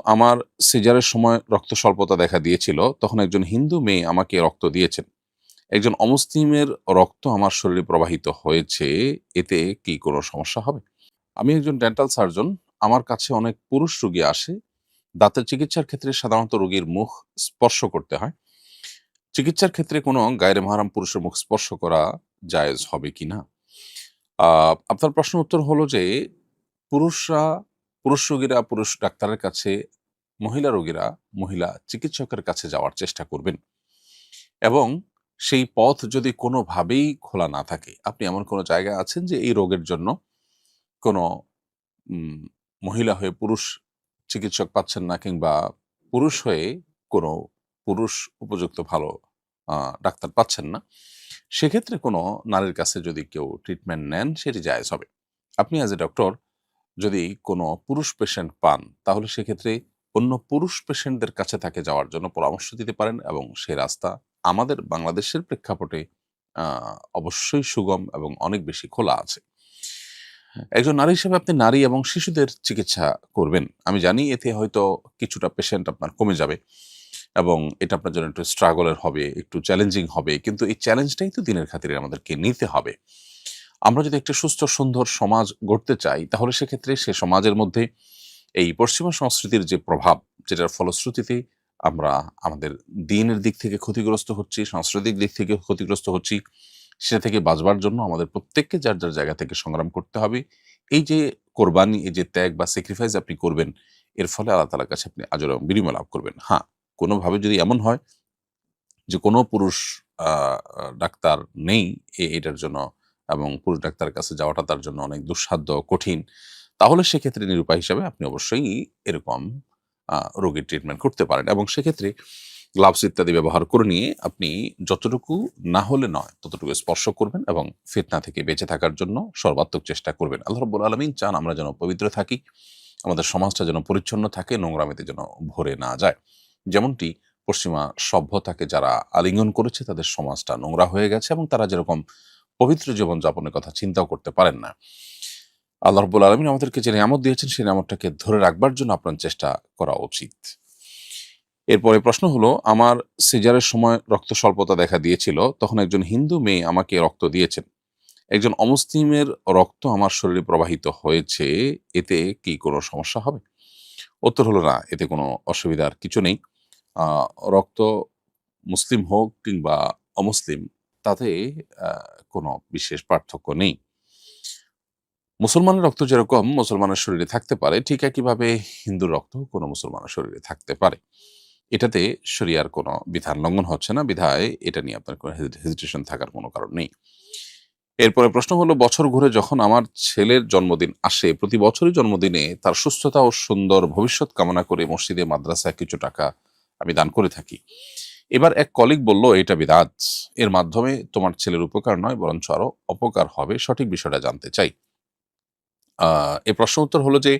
আমার সিজারের সময় রক্ত স্বল্পতা দেখা দিয়েছিল। তখন একজন হিন্দু মেয়ে আমাকে রক্ত দিয়েছেন। একজন অমুসলিমের রক্ত আমার শরীরে প্রবাহিত হয়েছে। এতে কি কোনো সমস্যা হবে? আমি একজন ডেন্টাল সার্জন। আমার কাছে অনেক পুরুষ রোগী আসে। দাঁতের চিকিৎসার ক্ষেত্রে সাধারণত রোগীর মুখ স্পর্শ করতে হয়। চিকিৎসার ক্ষেত্রে কোনো গায়রে মাহরাম পুরুষের মুখ স্পর্শ করা জায়েজ হবে কিনা? আ আপনার প্রশ্নের উত্তর হলো যে, পুরুষরা পুরুষ রোগীরা পুরুষ ডাক্তারের কাছে, মহিলা রোগীরা মহিলা চিকিৎসকের কাছে যাওয়ার চেষ্টা করবেন এবং সেই পথ যদি কোনোভাবেই খোলা না থাকে, আপনি এমন কোনো জায়গায় আছেন যে এই রোগের জন্য কোনো উম মহিলা হয়ে পুরুষ চিকিৎসক পাচ্ছেন না কিংবা পুরুষ হয়ে কোনো পুরুষ উপযুক্ত ভালো আ ডাক্তার পাচ্ছেন না। সেক্ষেত্রে কোনো নারীর কাছে যদি কেউ ট্রিটমেন্ট নেন সেটি জায়েজ হবে। আপনি অ্যাজ এ ডক্টর যদি কোনো পুরুষ পেশেন্ট পান, তাহলে সেক্ষেত্রে অন্য পুরুষ পেশেন্টদের কাছে তাকে যাওয়ার জন্য পরামর্শ দিতে পারেন এবং সে রাস্তা আমাদের বাংলাদেশের প্রেক্ষাপটে আ অবশ্যই সুগম এবং অনেক বেশি খোলা আছে। একজন নারী হিসেবে আপনি নারী এবং শিশুদের চিকিৎসা করবেন। আমি জানি এতে হয়তো কিছুটা পেশেন্ট আপনার কমে যাবে এবং এটা আপনার জন্য একটু স্ট্রাগল এর হবে, একটু চ্যালেঞ্জিং হবে। কিন্তু এই চ্যালেঞ্জটাই তো দিনের খাতিরে আমাদেরকে নিতে হবে। আমরা যদি একটা সুস্থ সুন্দর সমাজ গড়তে চাই, তাহলে সেক্ষেত্রে সে সমাজের মধ্যে এই পশ্চিমা সংস্কৃতির যে প্রভাব, যেটার ফলশ্রুতিতে আমরা আমাদের দিনের দিক থেকে ক্ষতিগ্রস্ত হচ্ছি, সাংস্কৃতিক দিক থেকে ক্ষতিগ্রস্ত হচ্ছি, সে থেকে বাঁচবার জন্য আমাদের প্রত্যেককে যার, যার জায়গা থেকে সংগ্রাম করতে হবে। এই যে কোরবানি, এই যে ত্যাগ বা স্যাক্রিফাইস আপনি করবেন, এর ফলে আল্লাহ তাআলার কাছে আপনি আজর এবং বিনিময় লাভ করবেন। হ্যাঁ, কোনোভাবে যদি এমন হয় যে কোনো পুরুষ আ আ ডাক্তার নেই এটার জন্য এবং পুরুষ ডাক্তারের কাছে যাওয়াটা তার জন্য অনেক দুঃসাধ্য, কঠিন। তাহলে সেক্ষেত্রে নিরুপায় হিসাবে আপনি অবশ্যই এরকম রোগীর ট্রিটমেন্ট করতে পারেন এবং সেক্ষেত্রে গ্লাভস ইত্যাদি ব্যবহার করে নিয়ে আপনি যতটুকু না হলে নয়, ততটুকু স্পর্শ করবেন এবং ফিতনা থেকে বেঁচে থাকার জন্য সর্বাত্মক চেষ্টা করবেন। আল্লাহ রাব্বুল আলামিন চান আমরা যেন পবিত্র থাকি, আমাদের সমাজটা যেন পরিচ্ছন্ন থাকে, নোংরামিতে যেন ভরে না যায়। যেমনটি পশ্চিমা সভ্যতাকে যারা আলিঙ্গন করেছে তাদের সমাজটা নোংরা হয়ে গেছে এবং তারা যেরকম পবিত্র জীবনযাপনের কথা চিন্তাও করতে পারেন না। আল্লাহ রাব্বুল আলামিন আমাদেরকে যে নিয়ামত দিয়েছেন সেই নিয়ামতটাকে ধরে রাখবার জন্য আপনার চেষ্টা করা উচিত। এরপরে প্রশ্ন হলো, আমার সিজারের সময় রক্ত স্বল্পতা দেখা দিয়েছিল। তখন একজন হিন্দু মেয়ে আমাকে রক্ত দিয়েছেন। একজন অমুসলিমের রক্ত আমার শরীরে প্রবাহিত হয়েছে। এতে কি কোনো সমস্যা হবে? উত্তর হলো না, এতে কোনো অসুবিধার কিছু নেই। আ রক্ত মুসলিম হোক কিংবা অমুসলিম, তাতে আ কোনো বিশেষ পার্থক্য নেই। মুসলমানের রক্ত যেরকম মুসলমানের শরীরে থাকতে পারে, ঠিক একইভাবে হিন্দুর রক্ত কোনো মুসলমানের শরীরে থাকতে পারে। এটাতে শরিয়ার কোনো বিধান লঙ্ঘন হচ্ছে না, বিধায় এটা নিয়ে আপনার কোনো হেজিটেশন থাকার কোনো কারণ নেই। এরপরে প্রশ্ন হলো, বছর ঘুরে যখন আমার ছেলের জন্মদিন আসে, প্রতি বছরই জন্মদিনে তার সুস্থতা ও সুন্দর ভবিষ্যৎ কামনা করে মসজিদে মাদ্রাসায় কিছু টাকা আমি দান করে থাকি। এবার এক কলিগ বলল এটা বিদআত। এর মাধ্যমে তোমার ছেলের উপকার নয় বরঞ্চ আরো অপকার হবে। সঠিক বিষয়টা জানতে চাই। আ এর প্রশ্ন উত্তর হলো যে,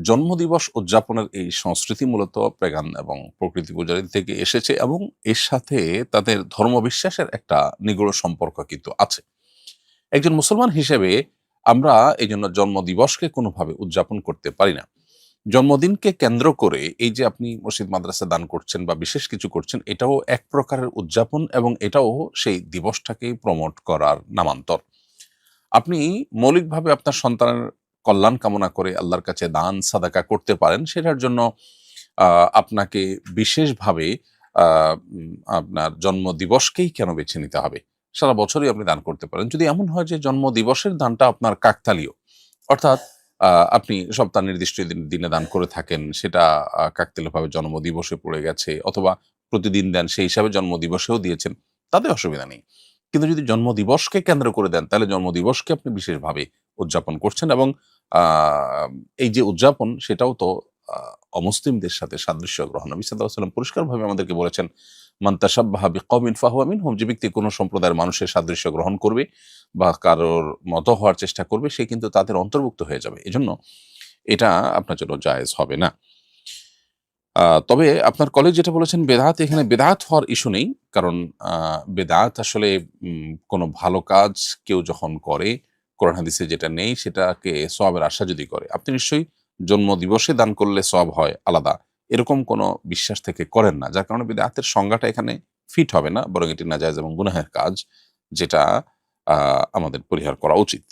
জন্মদিবস উদযাপনের এই সংস্কৃতি মূলত পেগান এবং প্রকৃতি পূজারী থেকে এসেছে এবং এর সাথে তাদের ধর্মবিশ্বাসের একটা নিগূঢ় সম্পর্ক কিন্তু আছে। একজন মুসলমান হিসেবে আমরা এইজন্য জন্মদিবসকে কোনোভাবে উদযাপন করতে পারি না। জন্মদিনকে কেন্দ্র করে এই যে আপনি মসজিদ মাদ্রাসা দান করছেন বা বিশেষ কিছু করছেন, এটাও এক প্রকারের উদযাপন এবং এটাও সেই দিবসটাকে প্রমোট করার নামান্তর। আপনি মৌলিকভাবে আপনার সন্তানের কল্যাণ কামনা করে আল্লাহর কাছে দান সাদাকা করতে পারেন। সেটার জন্য আ আপনাকে বিশেষভাবে আ আপনার জন্মদিবসকেই কেন বেছে নিতে হবে? সারা বছরই আপনি দান করতে পারেন। যদি এমন হয় যে জন্মদিবসের দানটা আপনার কাকতালীয়, অর্থাৎ আপনি সপ্তাহ নির্দিষ্ট দিনে দান করে থাকেন, সেটা কাকতালীয়ভাবে জন্মদিবসে পড়ে গেছে অথবা প্রতিদিন দেন সেই হিসাবে জন্মদিবসেও দিয়েছেন, তাতে অসুবিধা নেই। কিন্তু যদি জন্মদিবসকে কেন্দ্র করে দেন, তাহলে জন্মদিবসকে আপনি বিশেষভাবে উদযাপন করছেন এবং আ এই যে উদযাপন সেটাও তো আ অমুসলিমদের সাথে সাদৃশ্য গ্রহণ। নবী সাল্লাল্লাহু আলাইহি ওয়াসাল্লাম পরিষ্কারভাবে আমাদেরকে বলেছেন, "মান তাশাব্বাহা বিকওমিন ফাহুয়া মিনহুম", যে ব্যক্তি কোনো সম্প্রদায়ের মানুষের সাদৃশ্য গ্রহণ করবে বা কারোর মতো হওয়ার চেষ্টা করবে, সে কিন্তু তাদের অন্তর্ভুক্ত হয়ে যাবে। এজন্য এটা আপনার জন্য জায়েজ হবে না। তবে আপনার কলিগ যেটা বলেছেন বেদাত, এখানে বেদাত হওয়ার ইস্যু নেই। কারণ আ বেদাত আসলে কোনো ভালো কাজ কেউ যখন করে, কোরআন হাদিসে যেটা নেই সেটাকে সওয়াবের আশা যদি করে, আপনি নিশ্চয়ই জন্মদিবসে দান করলে সওয়াব হয় আলাদা, এরকম কোনো বিশ্বাস থেকে করেন না। যার কারণে বিদআতের সংজ্ঞাটা এখানে ফিট হবে না, বরং এটি নাজায়েজ এবং গুনাহের কাজ, যেটা আমাদের পরিহার করা উচিত।